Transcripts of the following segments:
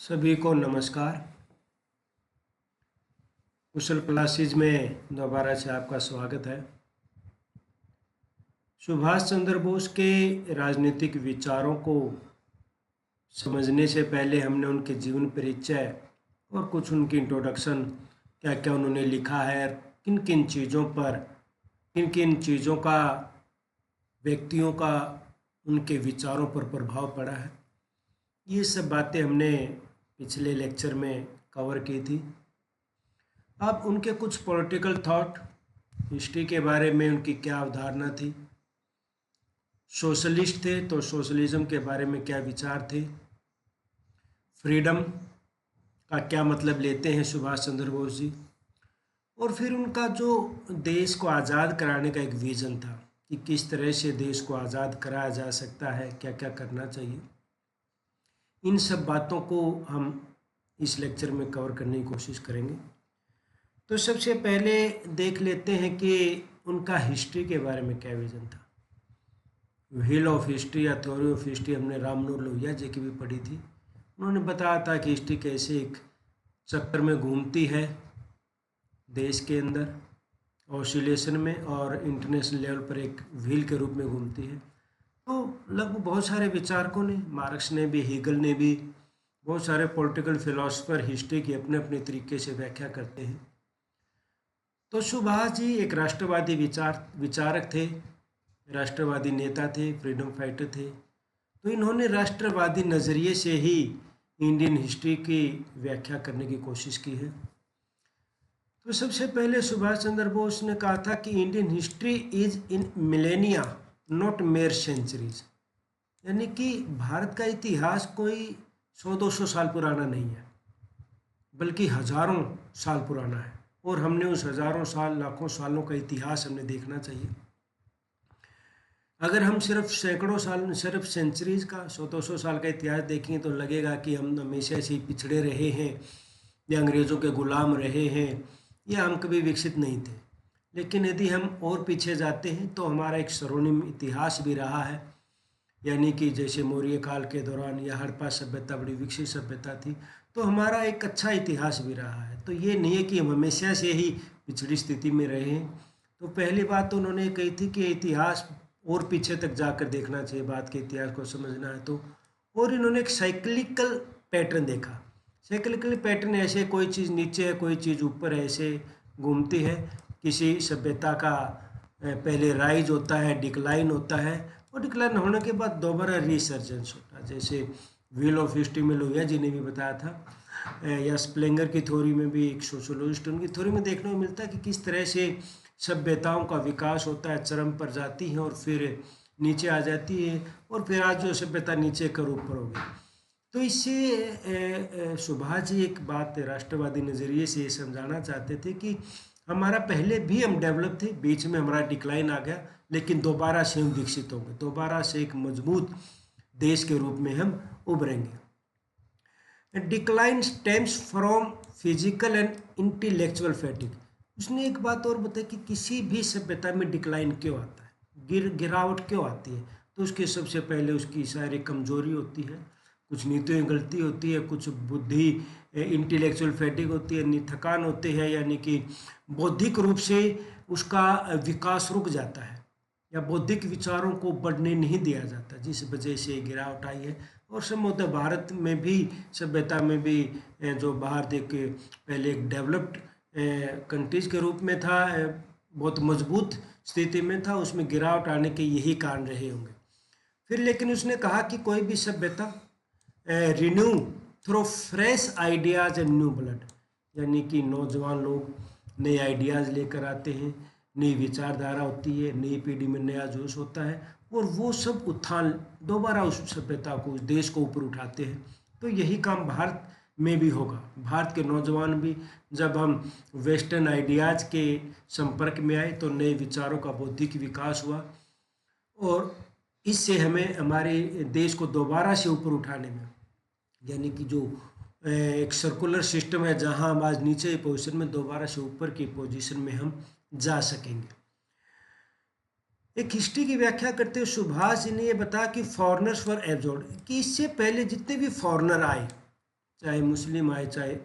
सभी को नमस्कार। कुशल क्लासेज में दोबारा से आपका स्वागत है। सुभाष चंद्र बोस के राजनीतिक विचारों को समझने से पहले हमने उनके जीवन परिचय और कुछ उनकी इंट्रोडक्शन, क्या क्या उन्होंने लिखा है, किन किन चीज़ों का व्यक्तियों का उनके विचारों पर प्रभाव पड़ा है, ये सब बातें हमने पिछले लेक्चर में कवर की थी। अब उनके कुछ पॉलिटिकल थॉट, हिस्ट्री के बारे में उनकी क्या अवधारणा थी, सोशलिस्ट थे तो सोशलिज्म के बारे में क्या विचार थे, फ्रीडम का क्या मतलब लेते हैं सुभाष चंद्र बोस जी, और फिर उनका जो देश को आज़ाद कराने का एक विज़न था कि किस तरह से देश को आज़ाद कराया जा सकता है, क्या क्या करना चाहिए। इन सब बातों को हम इस लेक्चर में कवर करने की कोशिश करेंगे। तो सबसे पहले देख लेते हैं कि उनका हिस्ट्री के बारे में क्या विज़न था। व्हील ऑफ हिस्ट्री या थ्योरी ऑफ हिस्ट्री हमने राम मनोहर लोहिया जी की भी पढ़ी थी। उन्होंने बताया था कि हिस्ट्री कैसे एक चक्कर में घूमती है देश के अंदर ऑसिलेशन में, और इंटरनेशनल लेवल पर एक व्हील के रूप में घूमती है। तो लगभग बहुत सारे विचारकों ने, मार्क्स ने भी, हेगल ने भी, बहुत सारे पॉलिटिकल फिलोसफर हिस्ट्री की अपने अपने तरीके से व्याख्या करते हैं। तो सुभाष जी एक राष्ट्रवादी विचारक थे, राष्ट्रवादी नेता थे, फ्रीडम फाइटर थे। तो इन्होंने राष्ट्रवादी नज़रिए से ही इंडियन हिस्ट्री की व्याख्या करने की कोशिश की है। तो सबसे पहले सुभाष चंद्र बोस ने कहा था कि Indian history is in millennia not mere centuries, यानी कि भारत का इतिहास कोई 100-200 साल पुराना नहीं है, बल्कि हजारों साल पुराना है, और हमने उस हजारों साल, लाखों सालों का इतिहास हमने देखना चाहिए। अगर हम सिर्फ सैकड़ों साल, सिर्फ सेंचुरीज का 100-200 साल का इतिहास देखें तो लगेगा कि हम हमेशा से ही पिछड़े रहे हैं, या अंग्रेज़ों के गुलाम रहे हैं, या हम कभी विकसित नहीं थे। लेकिन यदि हम और पीछे जाते हैं तो हमारा एक स्वर्णिम इतिहास भी रहा है, यानी कि जैसे मौर्य काल के दौरान या हड़प्पा सभ्यता बड़ी विकसित सभ्यता थी, तो हमारा एक अच्छा इतिहास भी रहा है। तो ये नहीं है कि हम हमेशा से ही पिछड़ी स्थिति में रहे हैं। तो पहली बात तो उन्होंने कही थी कि इतिहास और पीछे तक जाकर देखना चाहिए, बात के इतिहास को समझना है तो। और इन्होंने एक साइक्लिकल पैटर्न देखा। साइक्लिकल पैटर्न ऐसे कोई चीज़ नीचे है, कोई चीज़ ऊपर है, ऐसे घूमती है। किसी सभ्यता का पहले राइज होता है, डिक्लाइन होता है, और डिक्लाइन होने के बाद दोबारा रिसर्जेंस होता है। जैसे व्हील ऑफ हिस्ट्री में लोहिया जी ने भी बताया था, या स्प्लेंगर की थ्योरी में भी, एक सोशोलॉजिस्ट, उनकी थ्योरी में देखने को मिलता है कि किस तरह से सभ्यताओं का विकास होता है, चरम पर जाती है और फिर नीचे आ जाती है, और फिर आज जो सभ्यता नीचे कर ऊपर हो गई। तो इससे सुभाष जी एक बात राष्ट्रवादी नज़रिए से ये समझाना चाहते थे कि हमारा पहले भी हम डेवलप थे, बीच में हमारा डिक्लाइन आ गया, लेकिन दोबारा से हम विकसित होंगे, दोबारा से एक मजबूत देश के रूप में हम उभरेंगे। Decline stems from physical and intellectual fatigue. उसने एक बात और बताई कि किसी भी सभ्यता में डिक्लाइन क्यों आता है, गिरावट क्यों आती है, तो उसके सबसे पहले उसकी शारीरिक कमजोरी होती है, कुछ नीतियों में गलती होती है, कुछ बुद्धि इंटेलेक्चुअल फैटिग होती है, थकान होती है, यानी कि बौद्धिक रूप से उसका विकास रुक जाता है, या बौद्धिक विचारों को बढ़ने नहीं दिया जाता, जिस वजह से गिरावट आई है। और संभवतः भारत में भी, सभ्यता में भी, जो भारत एक पहले एक डेवलप्ड कंट्रीज के रूप में था, बहुत मजबूत स्थिति में था, उसमें गिरावट आने के यही कारण रहे होंगे। फिर लेकिन उसने कहा कि कोई भी सभ्यता renew through fresh ideas and new blood, यानी कि नौजवान लोग नए आइडियाज़ लेकर आते हैं, नई विचारधारा होती है, नई पीढ़ी में नया जोश होता है, और वो सब उत्थान दोबारा उस सभ्यता को, उस देश को ऊपर उठाते हैं। तो यही काम भारत में भी होगा। भारत के नौजवान भी, जब हम वेस्टर्न आइडियाज़ के संपर्क में आए तो नए विचारों का बौद्धिक विकास हुआ, और इससे हमें हमारे देश को दोबारा से ऊपर उठाने में, यानी कि जो एक सर्कुलर सिस्टम है जहां हम आज नीचे की पोजीशन में, दोबारा से ऊपर की पोजीशन में हम जा सकेंगे। एक हिस्ट्री की व्याख्या करते हुए सुभाष जी ने यह बताया कि फॉरेनर्स वर एब्जॉर्ब्ड, कि इससे पहले जितने भी फॉरेनर आए, चाहे मुस्लिम आए, चाहे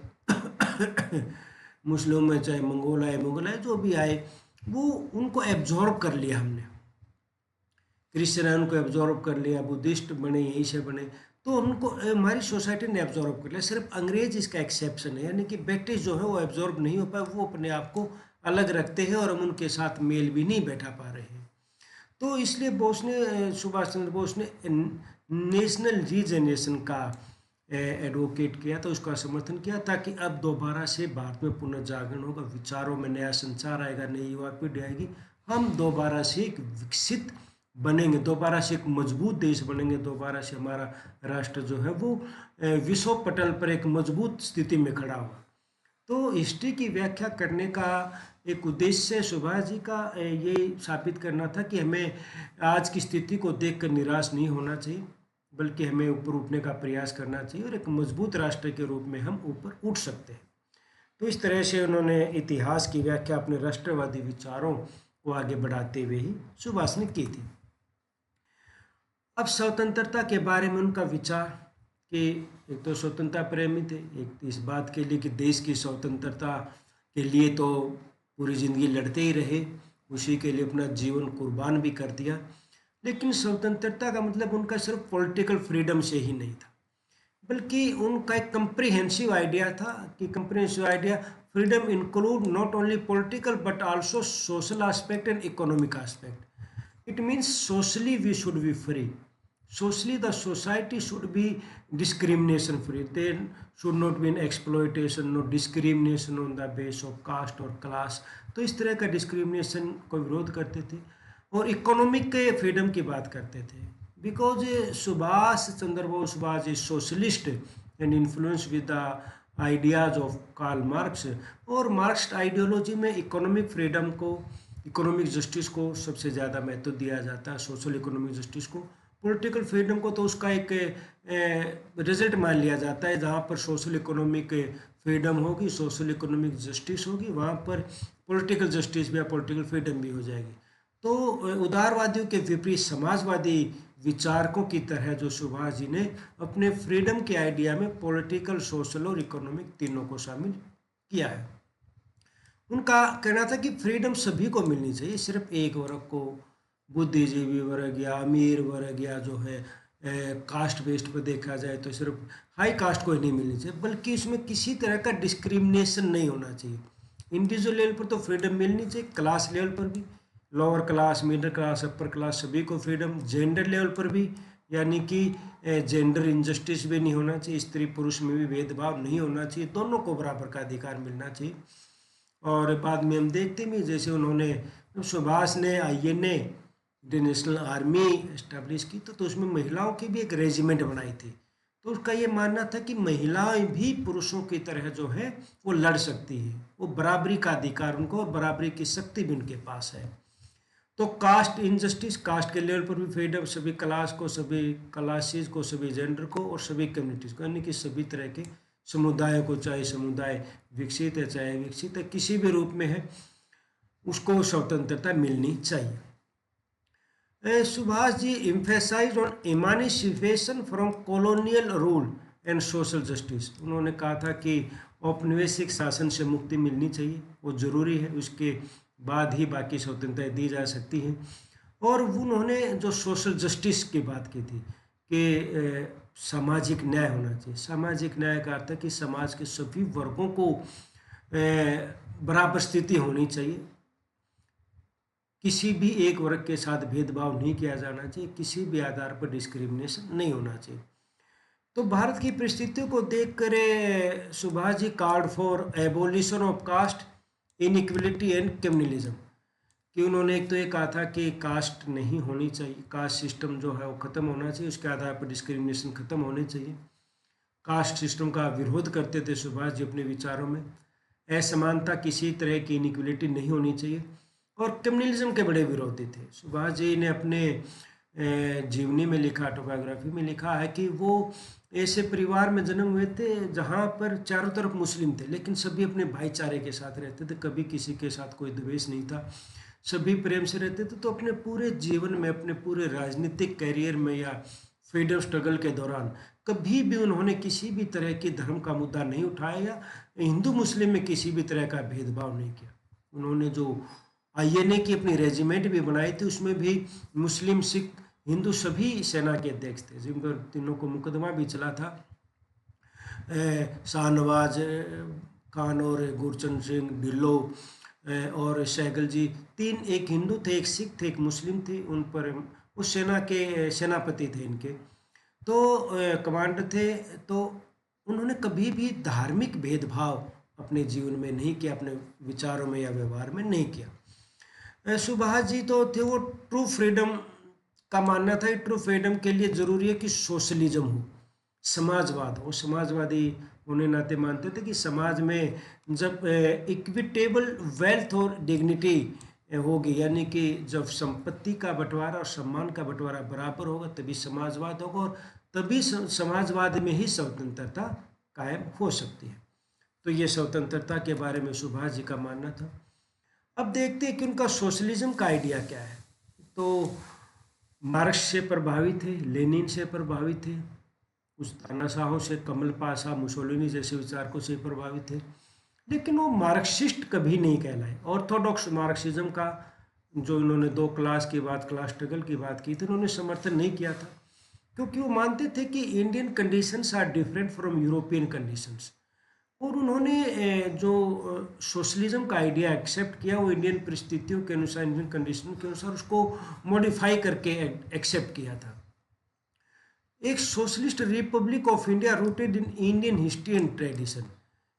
मुस्लिम में, चाहे मंगोल आए, जो भी आए, वो उनको एब्जॉर्ब कर लिया हमने। क्रिश्चियन को एब्जॉर्ब कर लिया, बुद्धिस्ट बने, यहीं से बने, तो उनको हमारी सोसाइटी ने एब्जॉर्ब कर लिया। सिर्फ अंग्रेज इसका एक्सेप्शन है, यानी कि ब्रिटिश जो है वो एब्जॉर्ब नहीं हो पाए, वो अपने आप को अलग रखते हैं और हम उनके साथ मेल भी नहीं बैठा पा रहे हैं। तो इसलिए सुभाष चंद्र बोस ने नेशनल रीजनरेशन का एडवोकेट किया था, उसका समर्थन किया, ताकि अब दोबारा से भारत में पुनर्जागरण होगा, विचारों में नया संचार आएगा, नई युवा पीढ़ी आएगी, हम दोबारा से एक विकसित बनेंगे, दोबारा से एक मजबूत देश बनेंगे, दोबारा से हमारा राष्ट्र जो है वो विश्व पटल पर एक मजबूत स्थिति में खड़ा होगा। तो हिस्ट्री की व्याख्या करने का एक उद्देश्य सुभाष जी का ये साबित करना था कि हमें आज की स्थिति को देखकर निराश नहीं होना चाहिए, बल्कि हमें ऊपर उठने का प्रयास करना चाहिए और एक मजबूत राष्ट्र के रूप में हम ऊपर उठ सकते हैं। तो इस तरह से उन्होंने इतिहास की व्याख्या अपने राष्ट्रवादी विचारों को आगे बढ़ाते हुए ही सुभाष ने की थी। अब स्वतंत्रता के बारे में उनका विचार कि एक तो स्वतंत्रता प्रेमी थे, एक इस बात के लिए कि देश की स्वतंत्रता के लिए तो पूरी ज़िंदगी लड़ते ही रहे, उसी के लिए अपना जीवन कुर्बान भी कर दिया। लेकिन स्वतंत्रता का मतलब उनका सिर्फ पॉलिटिकल फ्रीडम से ही नहीं था, बल्कि उनका एक कंप्रिहेंसिव आइडिया था कि comprehensive idea freedom include not only political but also social aspect and economic aspect. It means socially we should be free, socially the society should be discrimination free, there should not be an exploitation, no discrimination on the base of caste or class। तो इस तरह का discrimination को विरोध करते थे और economic के फ्रीडम की बात करते थे, because Subhash Chandra Bose was a socialist and influence with the ideas of Karl Marx. और मार्क्स आइडियोलॉजी में इकोनॉमिक फ्रीडम को, इकोनॉमिक जस्टिस को सबसे ज़्यादा महत्व दिया जाता है, सोशल इकोनॉमिक जस्टिस को। पॉलिटिकल फ्रीडम को तो उसका एक रिजल्ट मान लिया जाता है, जहाँ पर सोशल इकोनॉमिक फ्रीडम होगी, सोशल इकोनॉमिक जस्टिस होगी, वहाँ पर पॉलिटिकल जस्टिस भी या पॉलिटिकल फ्रीडम भी हो जाएगी। तो उदारवादियों के विपरीत समाजवादी विचारकों की तरह जो सुभाष जी ने अपने फ्रीडम के आइडिया में पॉलिटिकल, सोशल और इकोनॉमिक तीनों को शामिल किया है। उनका कहना था कि फ्रीडम सभी को मिलनी चाहिए, सिर्फ एक वर्ग को, बुद्धिजीवी वर्ग या अमीर वर्ग या जो है कास्ट बेस्ड पर देखा जाए तो सिर्फ हाई कास्ट को ही नहीं मिलनी चाहिए, बल्कि इसमें किसी तरह का डिस्क्रिमिनेशन नहीं होना चाहिए। इंडिविजुअल लेवल पर तो फ्रीडम मिलनी चाहिए, क्लास लेवल पर भी, lower class, middle class, upper class, सभी को फ्रीडम, जेंडर लेवल पर भी, यानी कि जेंडर इनजस्टिस भी नहीं होना चाहिए, स्त्री पुरुष में भी भेदभाव नहीं होना चाहिए, दोनों को बराबर का अधिकार मिलना चाहिए। और बाद में हम देखते भी, जैसे उन्होंने सुभाष ने INA इंटरनेशनल आर्मी इस्टेब्लिश की तो उसमें महिलाओं की भी एक रेजिमेंट बनाई थी। तो उसका ये मानना था कि महिलाएं भी पुरुषों की तरह जो है वो लड़ सकती है, वो बराबरी का अधिकार उनको और बराबरी की शक्ति भी उनके पास है। तो कास्ट इनजस्टिस, कास्ट के लेवल पर भी फ्रीडम, सभी क्लास को, सभी क्लासेस को, सभी जेंडर को और सभी कम्युनिटीज़ को, यानी कि सभी तरह के समुदायों को, चाहे समुदाय विकसित है चाहे विकसित है, किसी भी रूप में है, उसको स्वतंत्रता मिलनी चाहिए। Subhash ji emphasize on emancipation from colonial rule and social justice. उन्होंने कहा था कि औपनिवेशिक शासन से मुक्ति मिलनी चाहिए, वो ज़रूरी है, उसके बाद ही बाकी स्वतंत्रता दी जा सकती है। और उन्होंने जो सोशल जस्टिस की बात की थी कि सामाजिक न्याय होना चाहिए। सामाजिक न्याय का अर्थ है कि समाज के सभी वर्गों को बराबर स्थिति होनी चाहिए, किसी भी एक वर्ग के साथ भेदभाव नहीं किया जाना चाहिए, किसी भी आधार पर डिस्क्रिमिनेशन नहीं होना चाहिए। तो भारत की परिस्थितियों को देखकर Subhash ji called for abolition of caste, inequality and communalism, कि उन्होंने एक तो ये कहा था कि कास्ट नहीं होनी चाहिए, कास्ट सिस्टम जो है वो ख़त्म होना चाहिए, उसके आधार पर डिस्क्रिमिनेशन ख़त्म होनी चाहिए। कास्ट सिस्टम का विरोध करते थे सुभाष जी अपने विचारों में। असमानता, किसी तरह की इनइक्वलिटी नहीं होनी चाहिए। और कम्युनलिज्म के बड़े विरोधी थे। सुभाष जी ने अपने जीवनी में लिखा, ऑटोबायोग्राफी में लिखा है कि वो ऐसे परिवार में जन्म हुए थे जहाँ पर चारों तरफ मुस्लिम थे, लेकिन सभी अपने भाईचारे के साथ रहते थे, कभी किसी के साथ कोई द्वेष नहीं था, सभी प्रेम से रहते थे। तो अपने पूरे जीवन में, अपने पूरे राजनीतिक करियर में या फ्रीडम स्ट्रगल के दौरान कभी भी उन्होंने किसी भी तरह की धर्म का मुद्दा नहीं उठाया या हिंदू मुस्लिम में किसी भी तरह का भेदभाव नहीं किया। उन्होंने जो आईएनए की अपनी रेजिमेंट भी बनाई थी, उसमें भी मुस्लिम, सिख, हिंदू सभी सेना के अध्यक्ष थे, जिन पर तीनों को मुकदमा भी चला था। शाहनवाज खान और गुरचंद सिंह ढिल्लो और सहगल जी, तीन, एक हिंदू थे, एक सिख थे, एक मुस्लिम थे, उन पर उस सेना के सेनापति थे इनके, तो कमांडर थे। तो उन्होंने कभी भी धार्मिक भेदभाव अपने जीवन में नहीं किया, अपने विचारों में या व्यवहार में नहीं किया। सुभाष जी तो थे वो ट्रू फ्रीडम का मानना था। ट्रू फ्रीडम के लिए ज़रूरी है कि सोशलिज्म हो, समाजवाद हो। समाजवादी होने नाते मानते थे कि समाज में जब इक्विटेबल वेल्थ और डिग्निटी होगी, यानी कि जब संपत्ति का बंटवारा और सम्मान का बंटवारा बराबर होगा, तभी समाजवाद होगा और तभी समाजवाद में ही स्वतंत्रता कायम हो सकती है। तो ये स्वतंत्रता के बारे में सुभाष जी का मानना था। अब देखते हैं कि उनका सोशलिज्म का आइडिया क्या है। तो मार्क्स से प्रभावित थे, लेनिन से प्रभावित थे, उस तानाशाहों से, कमल पाशा, मुसोलिनी जैसे विचारकों से प्रभावित थे, लेकिन वो मार्क्सिस्ट कभी नहीं कहलाए। ऑर्थोडॉक्स मार्क्सिज्म का जो इन्होंने दो क्लास की बात, क्लास स्ट्रगल की बात की थी, उन्होंने समर्थन नहीं किया था, क्योंकि वो मानते थे कि Indian conditions are different from European conditions. और उन्होंने जो सोशलिज्म का आइडिया एक्सेप्ट किया, वो इंडियन परिस्थितियों के अनुसार, इंडियन कंडीशन के अनुसार उसको मॉडिफाई करके एक्सेप्ट किया था। एक socialist Republic of India rooted in Indian history and tradition.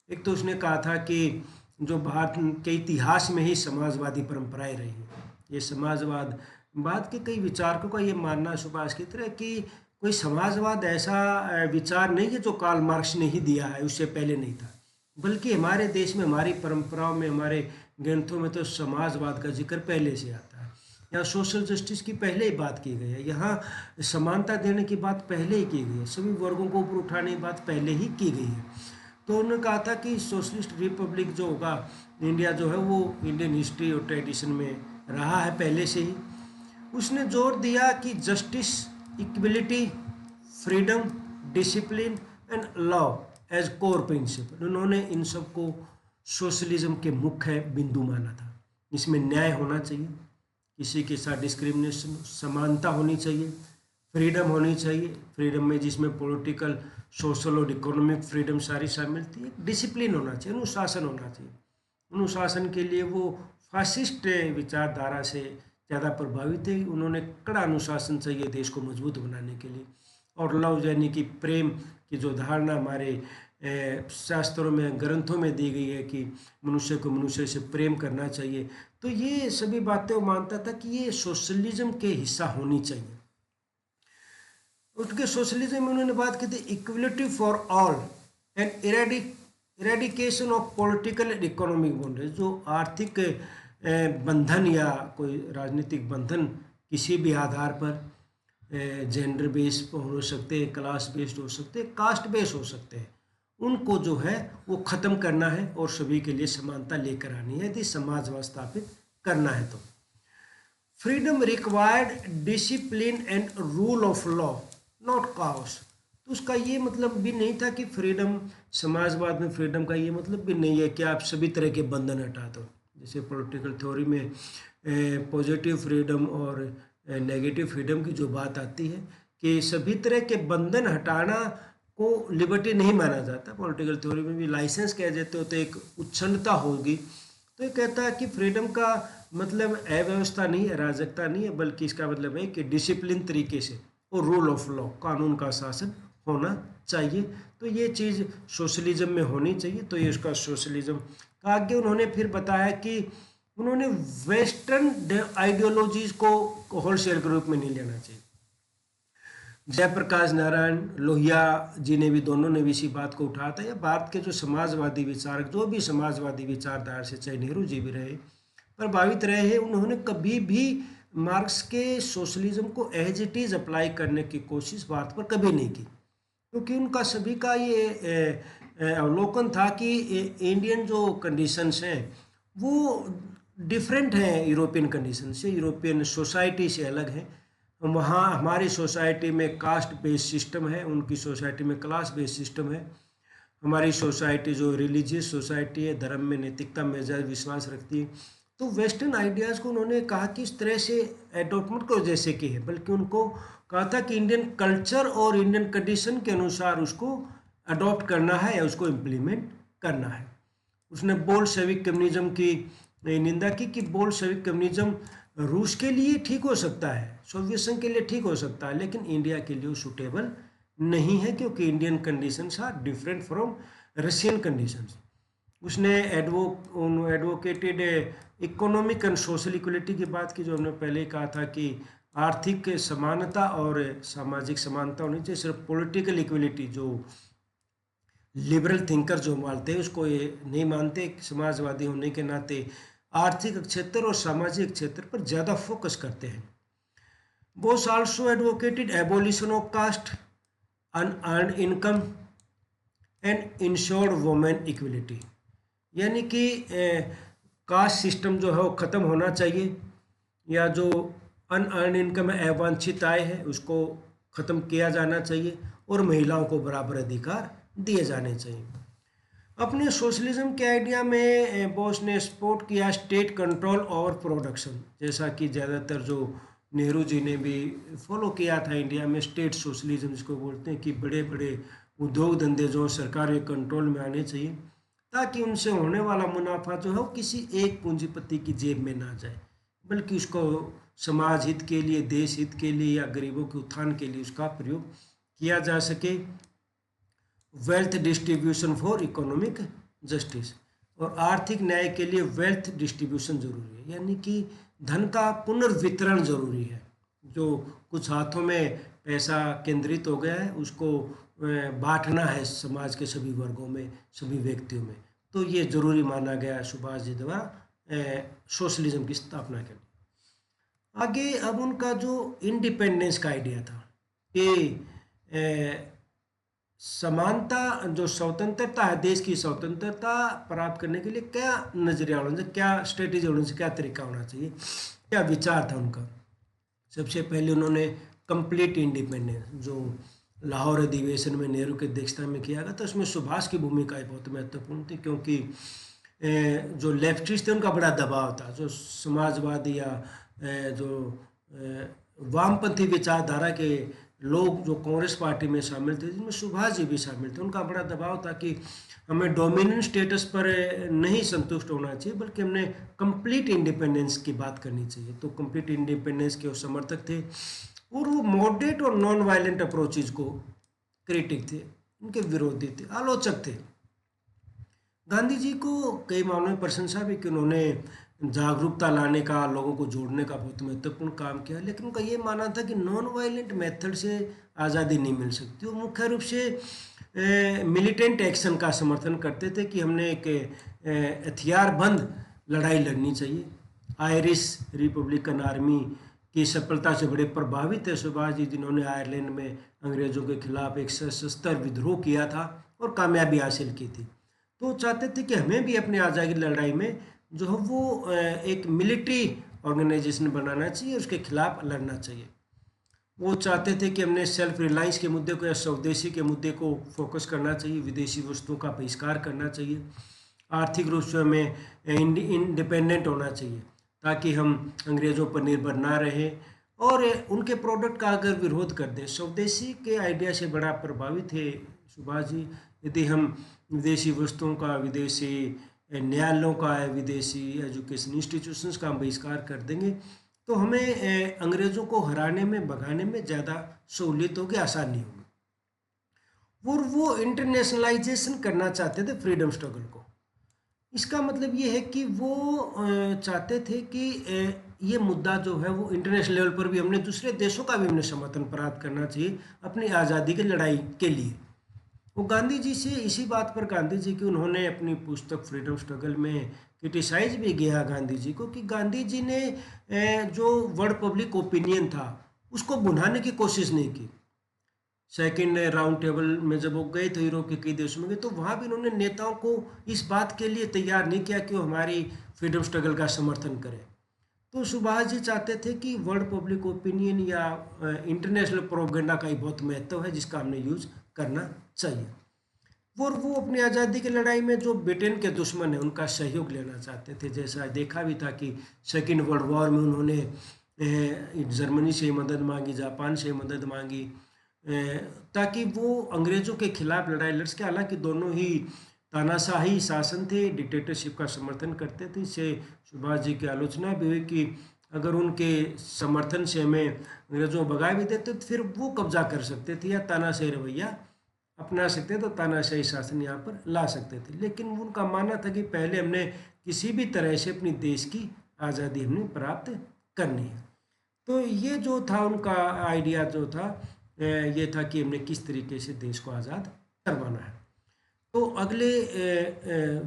एक तो उसने कहा था कि जो भारत के इतिहास में ही समाजवादी परंपराएं रही हैं। ये समाजवाद, बाद के कई विचारकों का ये मानना सुभाष की तरह कि कोई समाजवाद ऐसा विचार नहीं है जो कार्ल मार्क्स ने ही दिया है, उससे पहले नहीं था, बल्कि हमारे देश में, हमारी परंपराओं में, हमारे ग्रंथों में तो समाजवाद का जिक्र पहले से आता है। यहाँ सोशल जस्टिस की पहले ही बात की गई है, यहाँ समानता देने की बात पहले ही की गई है, सभी वर्गों को ऊपर उठाने की बात पहले ही की गई है। तो उन्होंने कहा था कि सोशलिस्ट रिपब्लिक जो होगा, इंडिया जो है वो इंडियन हिस्ट्री और ट्रेडिशन में रहा है पहले से ही। उसने जोर दिया कि justice, equality, freedom, discipline and law as core principle. उन्होंने इन सब को सोशलिज्म के मुख्य बिंदु माना था। इसमें न्याय होना चाहिए, किसी के साथ डिस्क्रिमिनेशन, समानता होनी चाहिए, फ्रीडम होनी चाहिए, फ्रीडम में जिसमें पॉलिटिकल, सोशल और इकोनॉमिक फ्रीडम सारी शामिल थी। डिसिप्लिन होना चाहिए, अनुशासन होना चाहिए। अनुशासन के लिए वो फासिस्ट विचारधारा से ज़्यादा प्रभावित थे। उन्होंने कड़ा अनुशासन चाहिए देश को मजबूत बनाने के लिए। और लव यानी कि प्रेम की जो धारणा हमारे शास्त्रों में, ग्रंथों में दी गई है कि मनुष्य को मनुष्य से प्रेम करना चाहिए, तो ये सभी बातें वो मानता था कि ये सोशलिज्म के हिस्सा होनी चाहिए। उसके सोशलिज्म में उन्होंने बात की थी equality for all and eradication of political and economic boundaries. जो आर्थिक बंधन या कोई राजनीतिक बंधन किसी भी आधार पर, जेंडर बेस्ड हो सकते हैं, क्लास बेस्ड हो सकते हैं, कास्ट बेस्ड हो सकते हैं, उनको जो है वो ख़त्म करना है और सभी के लिए समानता लेकर आनी है यदि समाजवाद स्थापित करना है। तो freedom required discipline and rule of law not chaos. तो उसका ये मतलब भी नहीं था कि फ्रीडम, समाजवाद में फ्रीडम का ये मतलब भी नहीं है कि आप सभी तरह के बंधन हटा दो। जैसे पॉलिटिकल थ्योरी में पॉजिटिव फ्रीडम और नेगेटिव फ्रीडम की जो बात आती है कि सभी तरह के बंधन हटाना को लिबर्टी नहीं माना जाता। पॉलिटिकल थ्योरी में भी लाइसेंस कह देते हो तो एक उच्छृंखलता होगी। तो ये कहता है कि फ्रीडम का मतलब अव्यवस्था नहीं है, अराजकता नहीं है, बल्कि इसका मतलब है कि डिसिप्लिन तरीके से और रूल ऑफ लॉ, कानून का शासन होना चाहिए। तो ये चीज़ सोशलिज्म में होनी चाहिए। तो ये उसका सोशलिज्म का आगे उन्होंने फिर बताया कि उन्होंने वेस्टर्न आइडियोलॉजीज को होलसेल के रूप में नहीं लेना चाहिए। जयप्रकाश नारायण, लोहिया जी ने भी, दोनों ने भी इसी बात को उठाया था। या भारत के जो समाजवादी विचारक, जो भी समाजवादी विचारधारा से, चाहे नेहरू जी भी रहे, प्रभावित रहे हैं, उन्होंने कभी भी मार्क्स के सोशलिज्म को एज इट इज़ अप्लाई करने की कोशिश भारत पर कभी नहीं की, क्योंकि उनका सभी का ये अवलोकन था कि इंडियन जो कंडीशंस हैं वो डिफरेंट हैं यूरोपियन कंडीशन से, यूरोपियन सोसाइटी से अलग हैं। वहाँ हमारी सोसाइटी में कास्ट बेस्ड सिस्टम है, उनकी सोसाइटी में क्लास बेस्ड सिस्टम है। हमारी सोसाइटी जो रिलीजियस सोसाइटी है, धर्म में नैतिकता में ज़्यादा विश्वास रखती है। तो वेस्टर्न आइडियाज़ को उन्होंने कहा कि इस तरह से एडॉप्टमेंट को जैसे कि है, बल्कि उनको कहा था कि इंडियन कल्चर और इंडियन कंडीशन के अनुसार उसको अडॉप्ट करना है या उसको इम्प्लीमेंट करना है। उसने बोल्शेविक कम्युनिज्म की निंदा की कि बोल्शेविक कम्युनिज्म रूस के लिए ठीक हो सकता है, सोवियत संघ के लिए ठीक हो सकता है, लेकिन इंडिया के लिए सूटेबल नहीं है, क्योंकि Indian conditions are different from Russian conditions. उसने advocated economic and social equality की बात की, जो हमने पहले ही कहा था कि आर्थिक समानता और सामाजिक समानता होनी चाहिए। सिर्फ पॉलिटिकल इक्वलिटी जो लिबरल थिंकर जो मानते हैं उसको ये नहीं मानते। समाजवादी होने के नाते आर्थिक क्षेत्र और सामाजिक क्षेत्र पर ज़्यादा फोकस करते हैं। Bose also advocated abolition of caste, unearned income and insured women equality, यानी कि कास्ट सिस्टम जो है वो ख़त्म होना चाहिए, या जो अनअर्न इनकम है, अवांछित आय है, उसको ख़त्म किया जाना चाहिए, और महिलाओं को बराबर अधिकार दिए जाने चाहिए। अपने सोशलिज्म के आइडिया में बोस ने सपोर्ट किया स्टेट कंट्रोल ओवर प्रोडक्शन, जैसा कि ज़्यादातर जो नेहरू जी ने भी फॉलो किया था इंडिया में स्टेट सोशलिज्म जिसको बोलते हैं, कि बड़े बड़े उद्योग धंधे जो सरकार के कंट्रोल में आने चाहिए, ताकि उनसे होने वाला मुनाफा जो है वो किसी एक पूंजीपति की जेब में ना जाए, बल्कि उसको समाज हित के लिए, देश हित के लिए या गरीबों के उत्थान के लिए उसका प्रयोग किया जा सके। Wealth distribution for economic justice, और आर्थिक न्याय के लिए वेल्थ डिस्ट्रीब्यूशन जरूरी है, यानी कि धन का पुनर्वितरण जरूरी है। जो कुछ हाथों में पैसा केंद्रित हो गया है उसको बांटना है समाज के सभी वर्गों में, सभी व्यक्तियों में। तो ये जरूरी माना गया सुभाष जी द्वारा सोशलिज्म की स्थापना के लिए। आगे अब उनका जो इंडिपेंडेंस का आइडिया था कि समानता, जो स्वतंत्रता है, देश की स्वतंत्रता प्राप्त करने के लिए क्या नजरिया होना चाहिए, क्या स्ट्रेटेजी होनी चाहिए, क्या तरीका होना चाहिए, क्या विचार था उनका। सबसे पहले उन्होंने कंप्लीट इंडिपेंडेंस, जो लाहौर अधिवेशन में नेहरू की अध्यक्षता में किया गया था, उसमें सुभाष की भूमिका बहुत महत्वपूर्ण थी, क्योंकि जो लेफ्टिस्ट थे उनका बड़ा दबाव था। जो समाजवादी या जो वामपंथी विचारधारा के लोग जो कांग्रेस पार्टी में शामिल थे, जिनमें सुभाष जी भी शामिल थे, उनका बड़ा दबाव था कि हमें डोमिनेंट स्टेटस पर नहीं संतुष्ट होना चाहिए, बल्कि हमने कंप्लीट इंडिपेंडेंस की बात करनी चाहिए। तो कंप्लीट इंडिपेंडेंस के वो समर्थक थे, और वो मॉडरेट और नॉन वायलेंट अप्रोचेज को क्रिटिक थे, उनके विरोधी थे, आलोचक थे। गांधी जी को कई मामलों में प्रशंसा भी कि उन्होंने जागरूकता लाने का, लोगों को जोड़ने का बहुत महत्वपूर्ण काम किया, लेकिन उनका ये मानना था कि नॉन वायलेंट मेथड से आज़ादी नहीं मिल सकती। वो मुख्य रूप से मिलिटेंट एक्शन का समर्थन करते थे कि हमने एक हथियारबंद लड़ाई लड़नी चाहिए। आयरिश रिपब्लिकन आर्मी की सफलता से बड़े प्रभावित है सुभाष जी, जिन्होंने आयरलैंड में अंग्रेज़ों के खिलाफ एक सशस्त्र विद्रोह किया था और कामयाबी हासिल की थी। तो चाहते थे कि हमें भी अपनी आज़ादी की लड़ाई में जो है वो एक मिलिट्री ऑर्गेनाइजेशन बनाना चाहिए, उसके खिलाफ लड़ना चाहिए। वो चाहते थे कि हमने सेल्फ रिलायंस के मुद्दे को या स्वदेशी के मुद्दे को फोकस करना चाहिए, विदेशी वस्तुओं का बहिष्कार करना चाहिए, आर्थिक रूप से हमें इंडिपेंडेंट होना चाहिए, ताकि हम अंग्रेज़ों पर निर्भर ना रहें और उनके प्रोडक्ट का अगर विरोध कर दें। स्वदेशी के आइडिया से बड़ा प्रभावित थे सुभाष जी। यदि हम विदेशी वस्तुओं का, विदेशी न्यायालयों का, विदेशी एजुकेशन इंस्टीट्यूशंस का हम बहिष्कार कर देंगे, तो हमें अंग्रेज़ों को हराने में, भगाने में ज़्यादा सहूलियत होगी, आसानी होगी। और वो इंटरनेशनलाइजेशन करना चाहते थे फ्रीडम स्ट्रगल को। इसका मतलब ये है कि वो चाहते थे कि ये मुद्दा जो है वो इंटरनेशनल लेवल पर भी हमने, दूसरे देशों का भी हमने समर्थन प्राप्त करना चाहिए अपनी आज़ादी की लड़ाई के लिए। वो गांधी जी से इसी बात पर, गांधी जी की उन्होंने अपनी पुस्तक फ्रीडम स्ट्रगल में क्रिटिसाइज भी किया गांधी जी को, कि गांधी जी ने जो वर्ल्ड पब्लिक ओपिनियन था उसको बुझाने की कोशिश नहीं की। सेकेंड राउंड टेबल में जब वो गए थे यूरोप के कई देशों में गए, तो वहाँ भी उन्होंने नेताओं को इस बात के लिए तैयार नहीं किया कि वो हमारी फ्रीडम स्ट्रगल का समर्थन करें। तो सुभाष जी चाहते थे कि वर्ल्ड पब्लिक ओपिनियन या इंटरनेशनल प्रोपेगेंडा का ही बहुत महत्व है जिसका हमने यूज करना चाहिए। और वो अपनी आज़ादी की लड़ाई में जो ब्रिटेन के दुश्मन हैं उनका सहयोग लेना चाहते थे। जैसा देखा भी था कि सेकेंड वर्ल्ड वॉर में उन्होंने जर्मनी से मदद मांगी, जापान से मदद मांगी, ताकि वो अंग्रेज़ों के खिलाफ लड़ाई लड़ सके। हालांकि दोनों ही तानाशाही शासन थे, डिक्टेटरशिप का समर्थन करते थे। इससे सुभाष जी की आलोचना भी हुई कि अगर उनके समर्थन से हमें अंग्रेज़ों को भगा भी देते तो फिर वो कब्जा कर सकते थे या तानाशाही रवैया अपना सकते तो तानाशाही शासन यहाँ पर ला सकते थे। लेकिन उनका मानना था कि पहले हमने किसी भी तरह से अपनी देश की आज़ादी हमने प्राप्त करनी है। तो ये जो था उनका आइडिया जो था ये था कि हमने किस तरीके से देश को आज़ाद करवाना है। तो अगले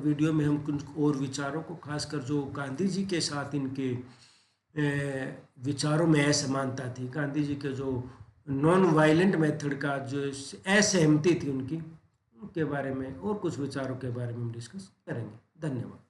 वीडियो में हम कुछ और विचारों को, खासकर जो गांधी जी के साथ इनके विचारों में असमानता थी, गांधी जी के जो नॉन वायलेंट मेथड का जो असहमति थी उनकी, उनके बारे में और कुछ विचारों के बारे में हम डिस्कस करेंगे। धन्यवाद।